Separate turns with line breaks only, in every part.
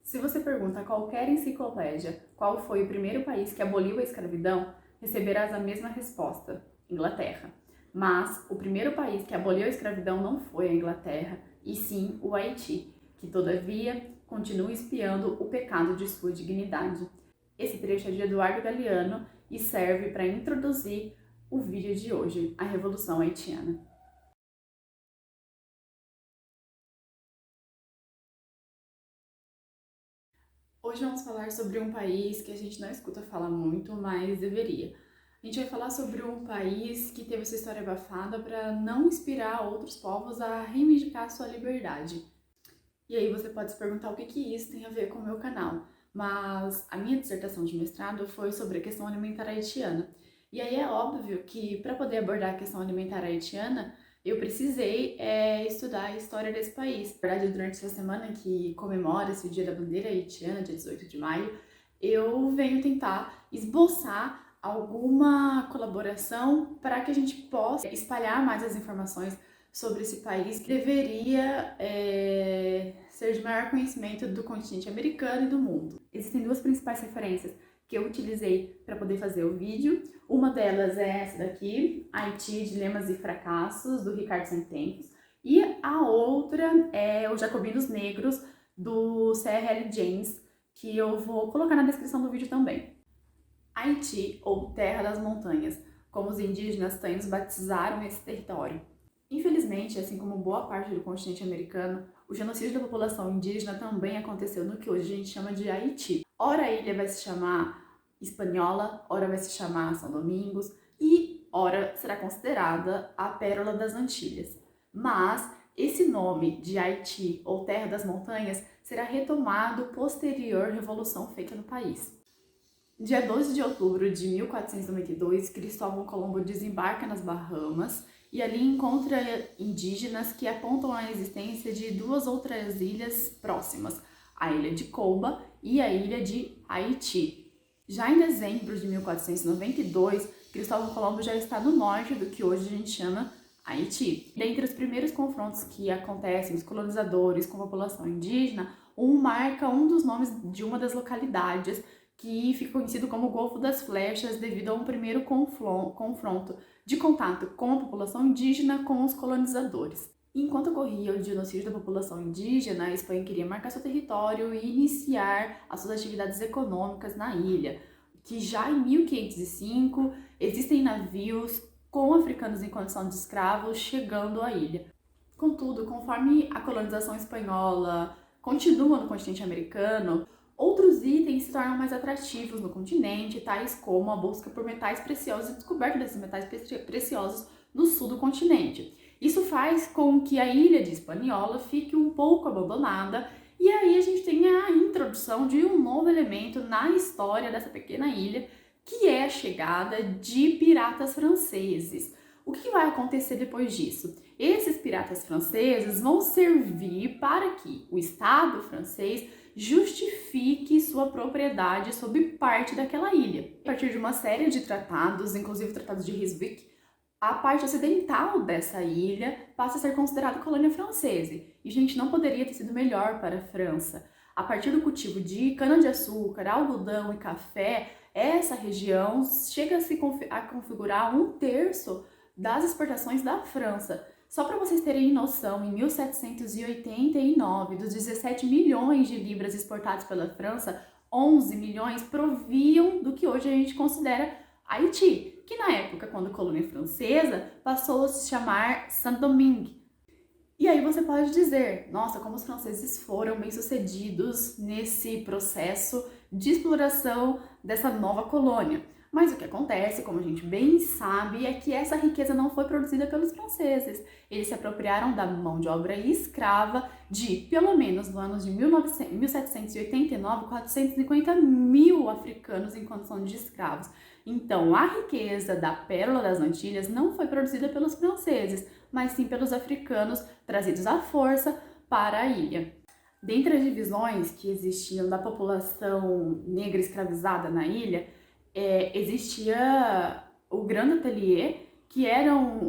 Se você pergunta a qualquer enciclopédia qual foi o primeiro país que aboliu a escravidão, receberás a mesma resposta: Inglaterra. Mas o primeiro país que aboliu a escravidão não foi a Inglaterra, e sim o Haiti, que todavia continua espiando o pecado de sua dignidade. Esse trecho é de Eduardo Galeano e serve para introduzir o vídeo de hoje, a Revolução Haitiana. Hoje vamos falar sobre um país que a gente não escuta falar muito, mas deveria. A gente vai falar sobre um país que teve essa história abafada para não inspirar outros povos a reivindicar sua liberdade. E aí você pode se perguntar o que isso tem a ver com o meu canal. Mas a minha dissertação de mestrado foi sobre a questão alimentar haitiana. E aí é óbvio que para poder abordar a questão alimentar haitiana, eu precisei estudar a história desse país. Na verdade, durante essa semana que comemora-se o Dia da Bandeira Haitiana, dia 18 de maio, eu venho tentar esboçar alguma colaboração para que a gente possa espalhar mais as informações sobre esse país que deveria ser de maior conhecimento do continente americano e do mundo. Existem duas principais referências que eu utilizei para poder fazer o vídeo. Uma delas é essa daqui, Haiti, Dilemas e Fracassos, do Ricardo Centempos, e a outra é Os Jacobinos Negros, do C.R.L. James, que eu vou colocar na descrição do vídeo também. Haiti, ou Terra das Montanhas, como os indígenas taínos batizaram esse território. Infelizmente, assim como boa parte do continente americano, o genocídio da população indígena também aconteceu no que hoje a gente chama de Haiti. Ora a ilha vai se chamar Hispaniola, ora vai se chamar São Domingos e ora será considerada a Pérola das Antilhas. Mas esse nome de Haiti, ou Terra das Montanhas, será retomado posterior revolução feita no país. Dia 12 de outubro de 1492, Cristóvão Colombo desembarca nas Bahamas e ali encontra indígenas que apontam a existência de duas outras ilhas próximas, a ilha de Couba e a ilha de Haiti. Já em dezembro de 1492, Cristóvão Colombo já está no norte do que hoje a gente chama Haiti. Dentre os primeiros confrontos que acontecem, os colonizadores com a população indígena, marca um dos nomes de uma das localidades que fica conhecido como Golfo das Flechas devido a um primeiro confronto de contato com a população indígena com os colonizadores. Enquanto ocorria o genocídio da população indígena, a Espanha queria marcar seu território e iniciar as suas atividades econômicas na ilha, que já em 1505 existem navios com africanos em condição de escravos chegando à ilha. Contudo, conforme a colonização espanhola continua no continente americano, outros itens se tornam mais atrativos no continente, tais como a busca por metais preciosos e a descoberta desses metais preciosos no sul do continente. Isso faz com que a ilha de Hispaniola fique um pouco abandonada e aí a gente tem a introdução de um novo elemento na história dessa pequena ilha, que é a chegada de piratas franceses. O que vai acontecer depois disso? Esses piratas franceses vão servir para que o Estado francês justifique sua propriedade sobre parte daquela ilha. A partir de uma série de tratados, inclusive o Tratado de Ryswick, a parte ocidental dessa ilha passa a ser considerada colônia francesa. E, gente, não poderia ter sido melhor para a França. A partir do cultivo de cana-de-açúcar, algodão e café, essa região chega a configurar 1/3 das exportações da França. Só para vocês terem noção, em 1789, dos 17 milhões de libras exportados pela França, 11 milhões proviam do que hoje a gente considera Haiti, que na época, quando colônia francesa, passou a se chamar Saint-Domingue. E aí você pode dizer, nossa, como os franceses foram bem-sucedidos nesse processo de exploração dessa nova colônia. Mas o que acontece, como a gente bem sabe, é que essa riqueza não foi produzida pelos franceses. Eles se apropriaram da mão de obra escrava de, pelo menos no ano de 1789, 450 mil africanos em condição de escravos. Então, a riqueza da Pérola das Antilhas não foi produzida pelos franceses, mas sim pelos africanos trazidos à força para a ilha. Dentre as divisões que existiam da população negra escravizada na ilha, existia o Grand Atelier, que eram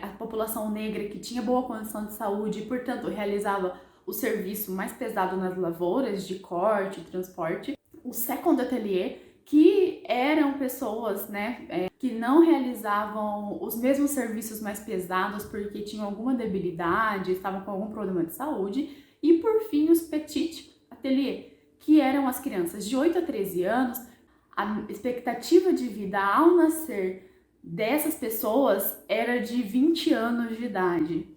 a população negra que tinha boa condição de saúde e, portanto, realizava o serviço mais pesado nas lavouras de corte e transporte. O second atelier, que eram pessoas, né, que não realizavam os mesmos serviços mais pesados porque tinham alguma debilidade, estavam com algum problema de saúde. E por fim, os petit atelier, que eram as crianças de 8 a 13 anos. A expectativa de vida ao nascer dessas pessoas era de 20 anos de idade.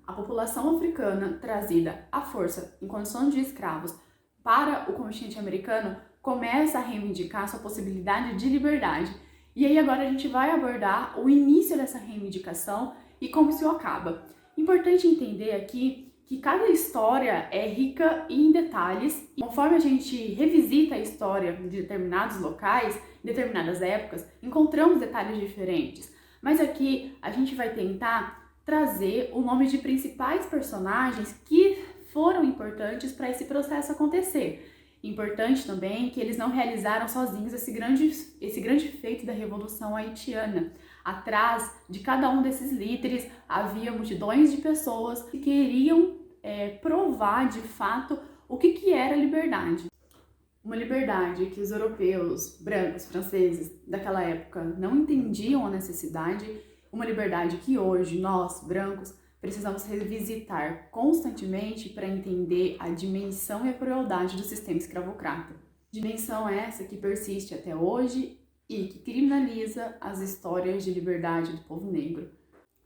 A população africana trazida à força em condição de escravos para o continente americano começa a reivindicar sua possibilidade de liberdade. E aí agora a gente vai abordar o início dessa reivindicação e como isso acaba. Importante entender aqui que cada história é rica em detalhes, e conforme a gente revisita a história de determinados locais, em determinadas épocas, encontramos detalhes diferentes. Mas aqui a gente vai tentar trazer o nome de principais personagens que foram importantes para esse processo acontecer. Importante também que eles não realizaram sozinhos esse grande feito da Revolução Haitiana. Atrás de cada um desses líderes havia multidões de pessoas que queriam provar de fato o que era liberdade. Uma liberdade que os europeus, brancos, franceses daquela época não entendiam a necessidade, uma liberdade que hoje nós, brancos, precisamos revisitar constantemente para entender a dimensão e a crueldade do sistema escravocrata. Dimensão essa que persiste até hoje e que criminaliza as histórias de liberdade do povo negro.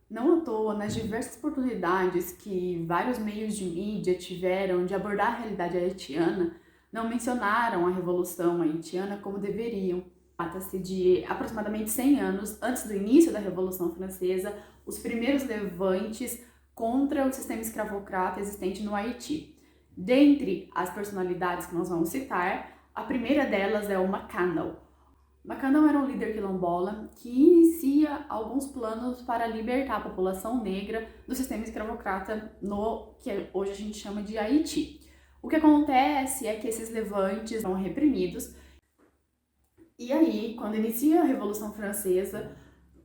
Não à toa, nas diversas oportunidades que vários meios de mídia tiveram de abordar a realidade haitiana, não mencionaram a Revolução Haitiana como deveriam. Trata-se de aproximadamente 100 anos antes do início da Revolução Francesa, os primeiros levantes contra o sistema escravocrata existente no Haiti. Dentre as personalidades que nós vamos citar, a primeira delas é o McCandle. McCandle era um líder quilombola que inicia alguns planos para libertar a população negra do sistema escravocrata no que hoje a gente chama de Haiti. O que acontece é que esses levantes são reprimidos. E aí, quando inicia a Revolução Francesa,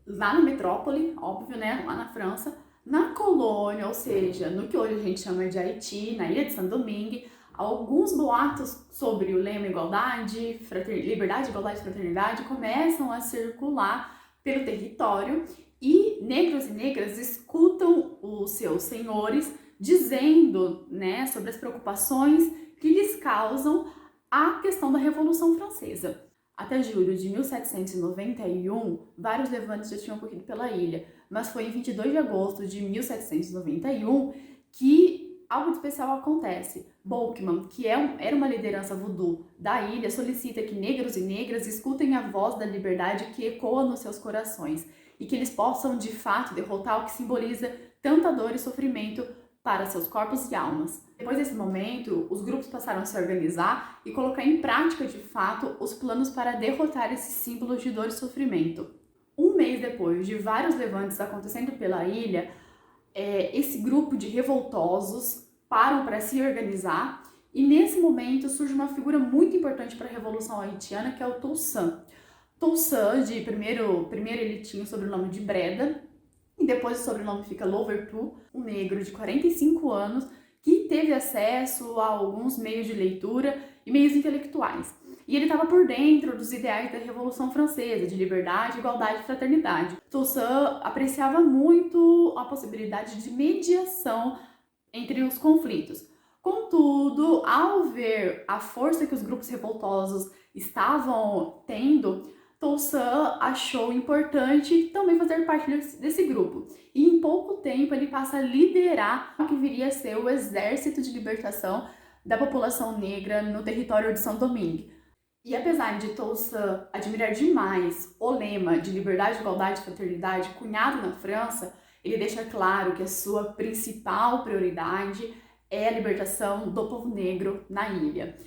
lá na metrópole, óbvio, né, lá na França, na colônia, ou seja, no que hoje a gente chama de Haiti, na ilha de Saint-Domingue, alguns boatos sobre o lema igualdade, liberdade, igualdade e fraternidade começam a circular pelo território e negros e negras escutam os seus senhores dizendo, né, sobre as preocupações que lhes causam a questão da Revolução Francesa. Até julho de 1791, vários levantes já tinham ocorrido pela ilha, mas foi em 22 de agosto de 1791 que algo de especial acontece. Bolkman, que era uma liderança voodoo da ilha, solicita que negros e negras escutem a voz da liberdade que ecoa nos seus corações e que eles possam, de fato, derrotar o que simboliza tanta dor e sofrimento para seus corpos e almas. Depois desse momento, os grupos passaram a se organizar e colocar em prática, de fato, os planos para derrotar esses símbolos de dor e sofrimento. Um mês depois de vários levantes acontecendo pela ilha, esse grupo de revoltosos param para se organizar e nesse momento surge uma figura muito importante para a Revolução Haitiana, que é o Toussaint. Toussaint, primeiro ele tinha o sobrenome de Breda, e depois o sobrenome fica Louverture, um negro de 45 anos que teve acesso a alguns meios de leitura e meios intelectuais. E ele estava por dentro dos ideais da Revolução Francesa, de liberdade, igualdade e fraternidade. Toussaint apreciava muito a possibilidade de mediação entre os conflitos. Contudo, ao ver a força que os grupos revoltosos estavam tendo, Toussaint achou importante também fazer parte desse grupo. E em pouco tempo ele passa a liderar o que viria a ser o exército de libertação da população negra no território de Saint-Domingue. E apesar de Toussaint admirar demais o lema de liberdade, igualdade e fraternidade cunhado na França, ele deixa claro que a sua principal prioridade é a libertação do povo negro na ilha.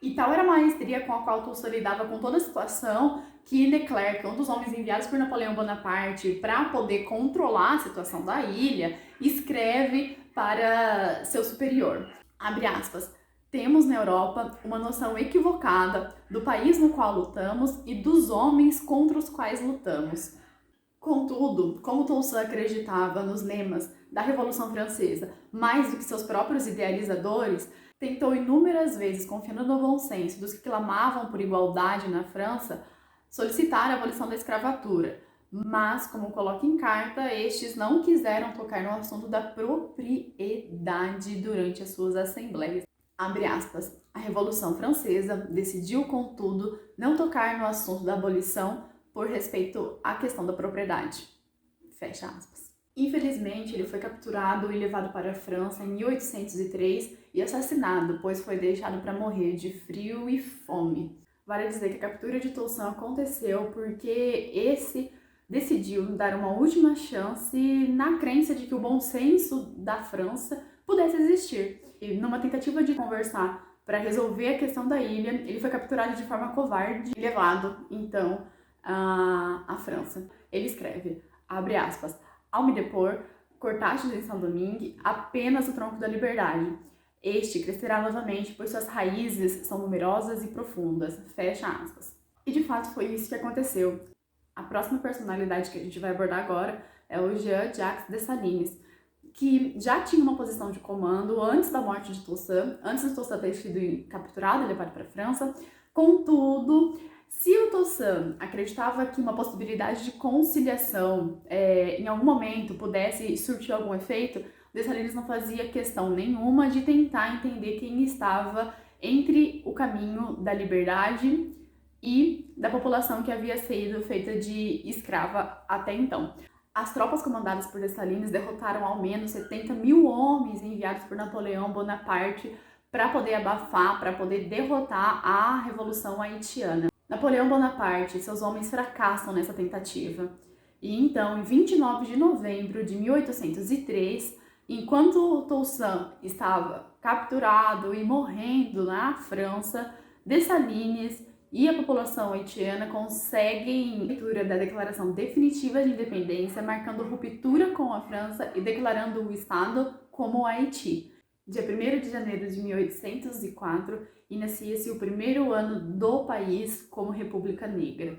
E tal era a maestria com a qual Toussaint lidava com toda a situação que Leclerc, um dos homens enviados por Napoleão Bonaparte para poder controlar a situação da ilha, escreve para seu superior. Abre aspas. Temos na Europa uma noção equivocada do país no qual lutamos e dos homens contra os quais lutamos. Contudo, como Toussaint acreditava nos lemas da Revolução Francesa, mais do que seus próprios idealizadores, tentou inúmeras vezes, confiando no bom senso dos que clamavam por igualdade na França, solicitar a abolição da escravatura. Mas, como coloca em carta, estes não quiseram tocar no assunto da propriedade durante as suas assembleias. Abre aspas. A Revolução Francesa decidiu, contudo, não tocar no assunto da abolição por respeito à questão da propriedade. Fecha aspas. Infelizmente, ele foi capturado e levado para a França em 1803 e assassinado, pois foi deixado para morrer de frio e fome. Vale dizer que a captura de Toussaint aconteceu porque esse decidiu dar uma última chance na crença de que o bom senso da França pudesse existir. E numa tentativa de conversar para resolver a questão da ilha, ele foi capturado de forma covarde e levado, então, à França. Ele escreve, abre aspas, ao me depor, cortastes em Saint-Domingue apenas o tronco da liberdade. Este crescerá novamente, pois suas raízes são numerosas e profundas. Fecha aspas. E de fato foi isso que aconteceu. A próxima personalidade que a gente vai abordar agora é o Jean-Jacques Dessalines, que já tinha uma posição de comando antes da morte de Toussaint, antes de Toussaint ter sido capturado e levado para a França. Contudo, se o Toussaint acreditava que uma possibilidade de conciliação em algum momento pudesse surtir algum efeito, Dessalines não fazia questão nenhuma de tentar entender quem estava entre o caminho da liberdade e da população que havia sido feita de escrava até então. As tropas comandadas por Dessalines derrotaram ao menos 70 mil homens enviados por Napoleão Bonaparte para poder abafar, para poder derrotar a Revolução Haitiana. Napoleão Bonaparte e seus homens fracassam nessa tentativa. E então, em 29 de novembro de 1803, enquanto Toussaint estava capturado e morrendo na França, Dessalines e a população haitiana conseguem a leitura da Declaração Definitiva de Independência, marcando ruptura com a França e declarando o Estado como Haiti. Dia 1º de janeiro de 1804, inicia-se o primeiro ano do país como República Negra.